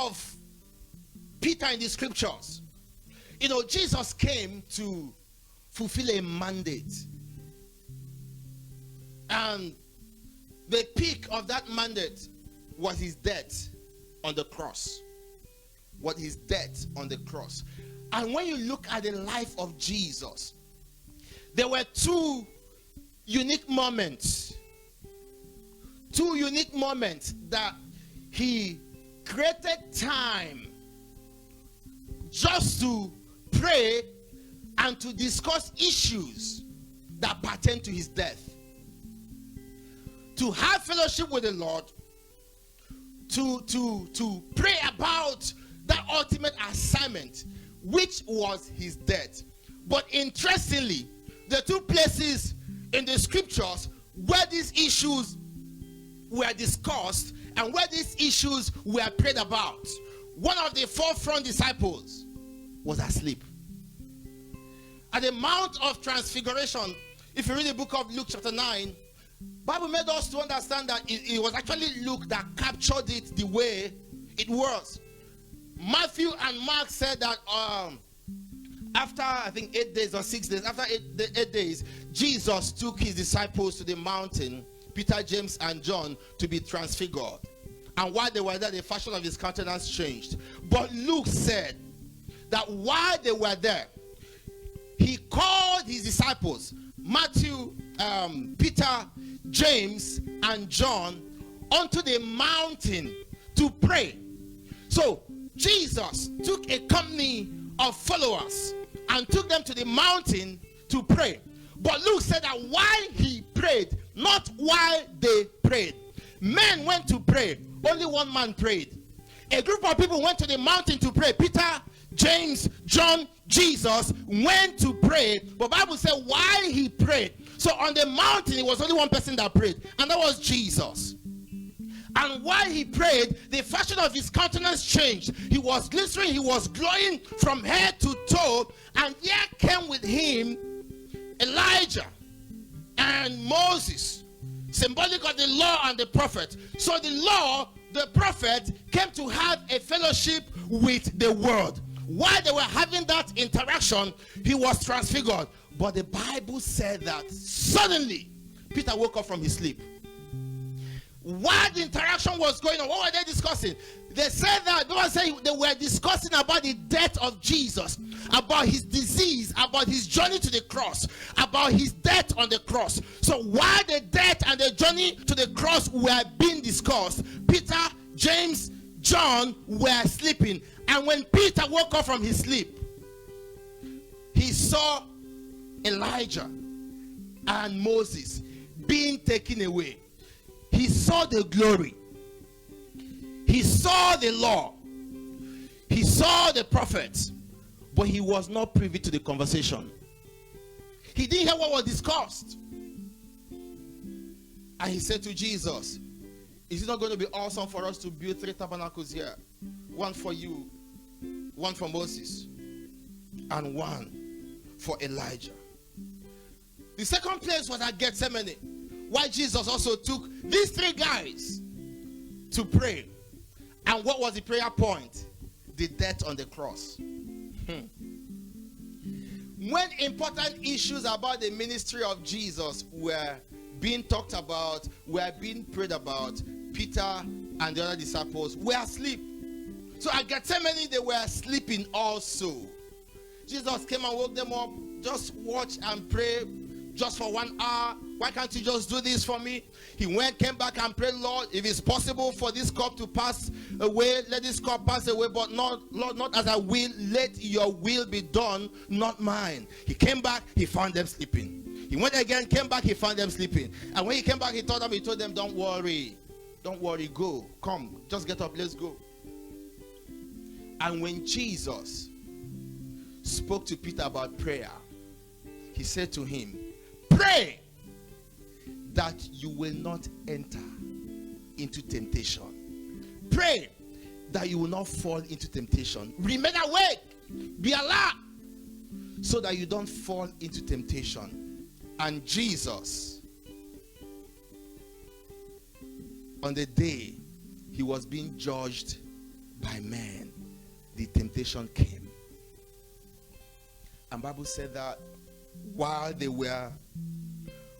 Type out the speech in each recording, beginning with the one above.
of Peter in the scriptures, you know, Jesus came to fulfill a mandate. And the peak of that mandate was his death on the cross. What his death on the cross. And when you look at the life of Jesus, there were two unique moments. Two unique moments that he created time just to pray and to discuss issues that pertain to his death. To have fellowship with the Lord, to pray about that ultimate assignment, which was his death. But interestingly, the two places in the scriptures where these issues were discussed and where these issues were prayed about, one of the forefront disciples was asleep. At the Mount of Transfiguration, if you read the book of Luke chapter 9, Bible made us to understand that it was actually Luke that captured it the way it was. Matthew and Mark said that after, I think 8 days or 6 days, after 8 days, Jesus took his disciples to the mountain, Peter, James, and John, to be transfigured. And while they were there, the fashion of his countenance changed. But Luke said that while they were there, he called his disciples, Matthew, Peter, James, and John, onto the mountain to pray. So Jesus took a company of followers and took them to the mountain to pray. But Luke said that while he prayed, not while they prayed. Men went to pray. Only one man prayed. A group of people went to the mountain to pray. Peter, James, John, Jesus went to pray. But the Bible said while he prayed. So on the mountain, it was only one person that prayed. And that was Jesus. And while he prayed, the fashion of his countenance changed. He was glittering, he was glowing from head to toe. And here came with him Elijah and Moses, symbolic of the law and the prophet. So the law, the prophet, came to have a fellowship with the world. While they were having that interaction, he was transfigured. But the Bible said that suddenly Peter woke up from his sleep. While the interaction was going on, what were they discussing? They said that they were discussing about the death of Jesus, about his disease, about his journey to the cross, about his death on the cross. So while the death and the journey to the cross were being discussed, Peter, James, John were sleeping. And when Peter woke up from his sleep, he saw Elijah and Moses being taken away. He saw the glory. He saw the law. He saw the prophets. But he was not privy to the conversation. He didn't hear what was discussed. And he said to Jesus, is it not going to be awesome for us to build 3 tabernacles here? One for you, one for Moses, and one for Elijah. The second place was at Gethsemane, why Jesus also took these 3 guys to pray. And what was the prayer point? The death on the cross. When important issues about the ministry of Jesus were being talked about, were being prayed about, Peter and the other disciples were asleep. So at Gethsemane, they were sleeping also. Jesus came and woke them up. Just watch and pray just for 1 hour. Why can't you just do this for me? He came back and prayed, Lord, if it's possible for this cup to pass away, let this cup pass away, but not, Lord, not as I will, let your will be done, not mine. He came back, he found them sleeping. He went again, came back, he found them sleeping. And when he came back, he told them, don't worry, go, come, just get up, let's go. And when Jesus spoke to Peter about prayer, he said to him, pray that you will not enter into temptation. Pray that you will not fall into temptation. Remain awake. Be alert so that you don't fall into temptation. And Jesus, on the day he was being judged by men, the temptation came. And Bible said that while they were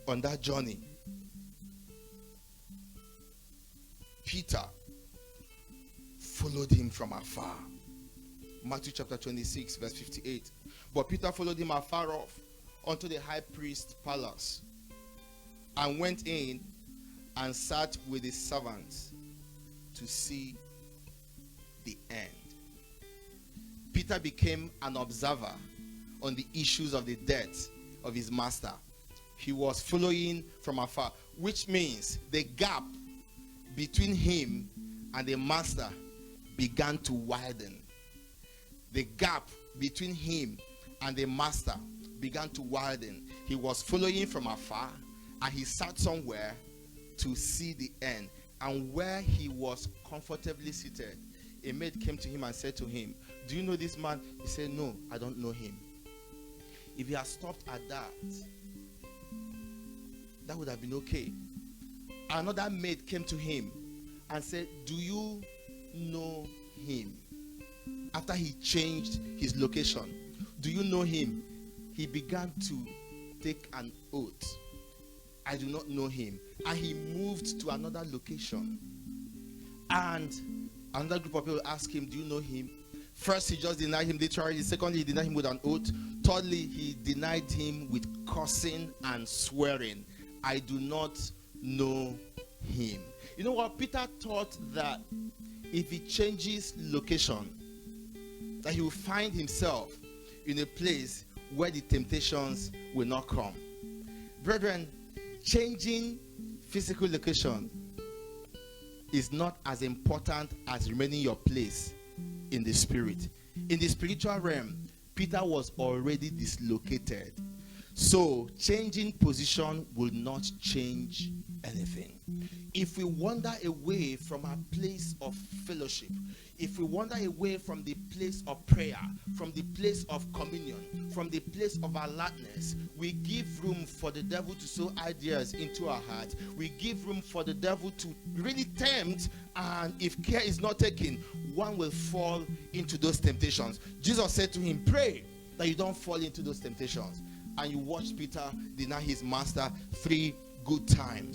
on that journey, Peter followed him from afar. Matthew chapter 26 verse 58. But Peter followed him afar off unto the high priest's palace, and went in and sat with his servants to see the end. Peter became an observer on the issues of the death of his master. He was following from afar, which means the gap between him and the master began to widen. The gap between him and the master began to widen. He was following from afar, and he sat somewhere to see the end. And where he was comfortably seated, a maid came to him and said to him, "Do you know this man?" He said, "No, I don't know him." If he had stopped at that, that would have been okay. Another maid came to him and said, "Do you know him?" After he changed his location, "Do you know him?" He began to take an oath. "I do not know him." And he moved to another location. And another group of people asked him, "Do you know him?" First, he just denied him literally. Secondly, he denied him with an oath. Thirdly, he denied him with cursing and swearing. "I do not know him." You know what? Peter thought that if he changes location, that he will find himself in a place where the temptations will not come. Brethren, changing physical location is not as important as remaining your place in the spirit. In the spiritual realm, Peter was already dislocated. So changing position will not change anything. If we wander away from our place of fellowship, if we wander away from the place of prayer, from the place of communion, from the place of alertness, we give room for the devil to sow ideas into our hearts. We give room for the devil to really tempt, and if care is not taken, one will fall into those temptations. Jesus said to him, "Pray that you don't fall into those temptations." And you watch Peter deny his master 3 good times.